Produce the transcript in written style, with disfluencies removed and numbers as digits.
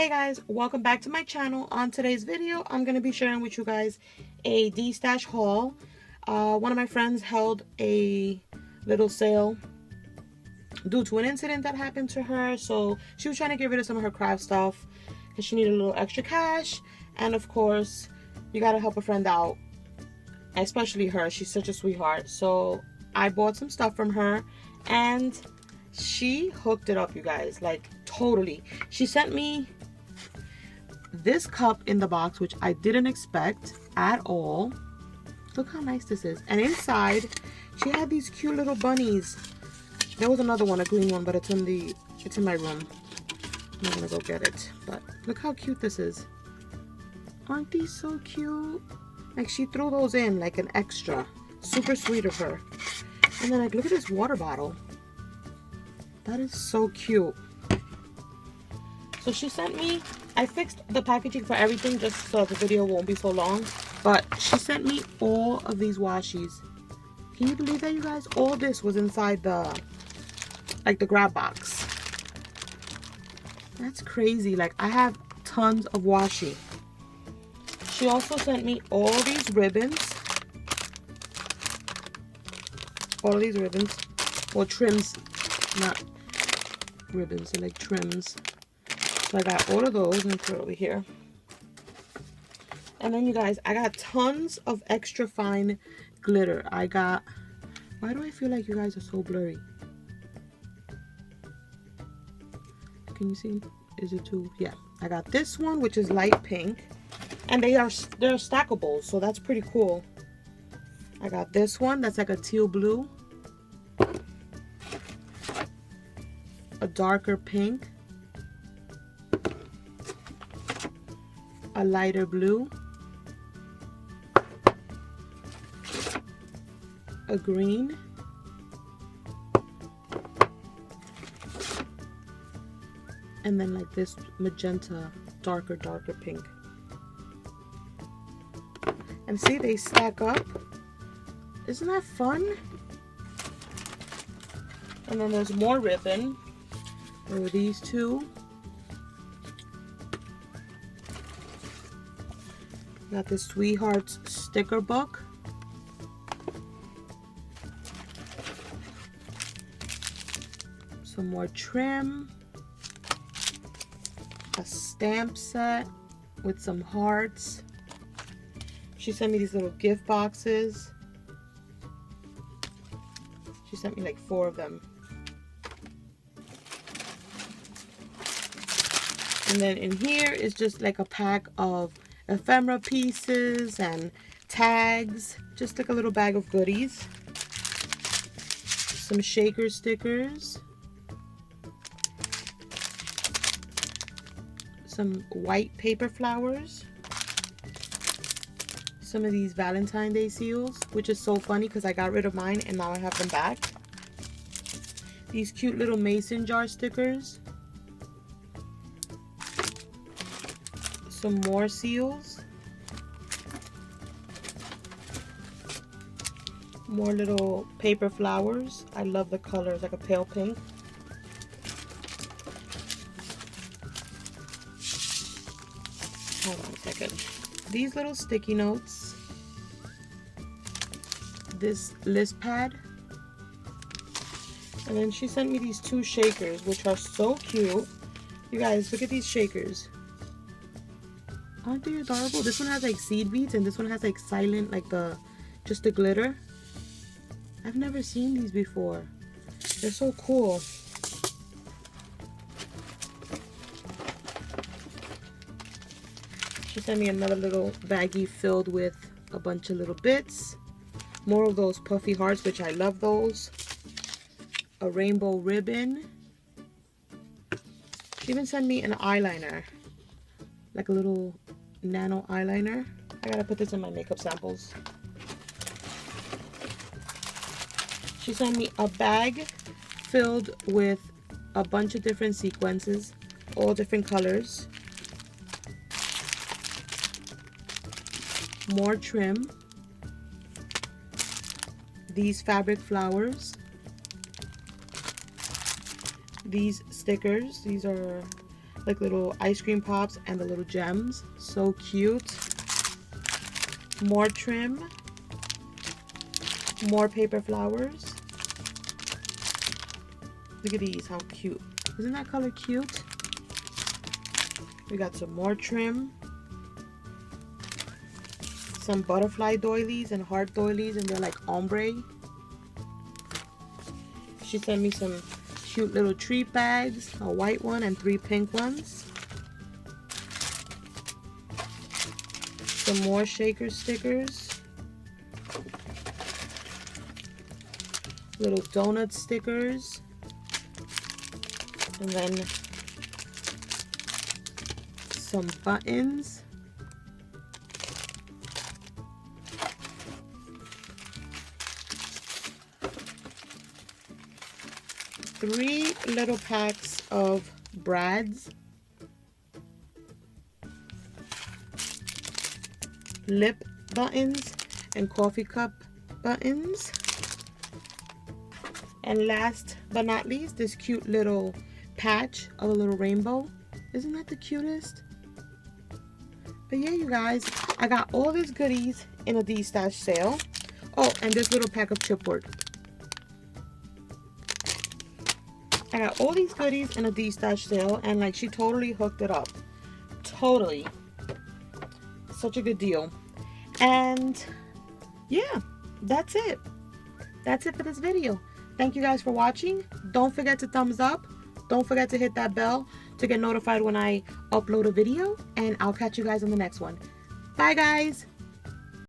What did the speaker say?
Hey guys, welcome back to my channel. On today's video, I'm going to be sharing with you guys a Destash haul. One of my friends held a little sale due to an incident that happened to her. So she was trying to get rid of some of her craft stuff because she needed a little extra cash. And of course, you got to help a friend out, especially her. She's such a sweetheart. So I bought some stuff from her and she hooked it up, you guys, like totally. She sent me this cup in the box, which I didn't expect at all. Look how nice this is. And inside she had these cute little bunnies. There was another one, a green one, but it's in my room. I'm not gonna go get it, but look how cute this is. Aren't these so cute? Like, she threw those in like an extra. Super sweet of her. And then, like, look at this water bottle. That is so cute. So she sent me, I fixed the packaging for everything just so the video won't be so long, but she sent me all of these washies. Can you believe that, you guys? All this was inside the grab box. That's crazy. Like, I have tons of washi. She also sent me all these ribbons. All these ribbons. Or trims. Not ribbons, they're like trims. So I got all of those and put it over here. And then, you guys, I got tons of extra fine glitter. I got, why do I feel like you guys are so blurry? Can you see? Is it too? Yeah. I got this one, which is light pink. And they're stackable, so that's pretty cool. I got this one that's like a teal blue. A darker pink. A lighter blue. A green. And then like this magenta, darker pink. And see, they stack up. Isn't that fun? And then there's more ribbon. There were these two. Got this Sweethearts sticker book. Some more trim. A stamp set with some hearts. She sent me these little gift boxes. She sent me like 4 of them. And then in here is just like a pack of ephemera pieces and tags. Just like a little bag of goodies. Some shaker stickers. Some white paper flowers. Some of these Valentine's Day seals, which is so funny because I got rid of mine and now I have them back. These cute little mason jar stickers. Some more seals. More little paper flowers. I love the colors, like a pale pink. Hold on a second. These little sticky notes. This list pad. And then she sent me these 2 shakers, which are so cute. You guys, look at these shakers. Aren't they adorable? This one has like seed beads and this one has like silent, like just the glitter. I've never seen these before. They're so cool. She sent me another little baggie filled with a bunch of little bits. More of those puffy hearts, which I love those. A rainbow ribbon. She even sent me an eyeliner. Like a little nano eyeliner. I gotta put this in my makeup samples. She sent me a bag filled with a bunch of different sequences, all different colors. More trim. These fabric flowers. These stickers. These are like little ice cream pops and the little gems. So cute. More trim. More paper flowers. Look at these, how cute. Isn't that color cute? We got some more trim. Some butterfly doilies and heart doilies, and they're like ombre. She sent me some cute little treat bags, a white one and 3 pink ones. Some more shaker stickers. Little donut stickers. And then some buttons. Three little packs of brads. Lip buttons and coffee cup buttons. And last but not least, this cute little patch of a little rainbow. Isn't that the cutest? But yeah, you guys, I got all these goodies in a Destash sale. Oh, and this little pack of chipboard. I got all these goodies in a Destash sale, and like she totally hooked it up. Totally. Such a good deal. And yeah, that's it. That's it for this video. Thank you guys for watching. Don't forget to thumbs up. Don't forget to hit that bell to get notified when I upload a video. And I'll catch you guys on the next one. Bye, guys.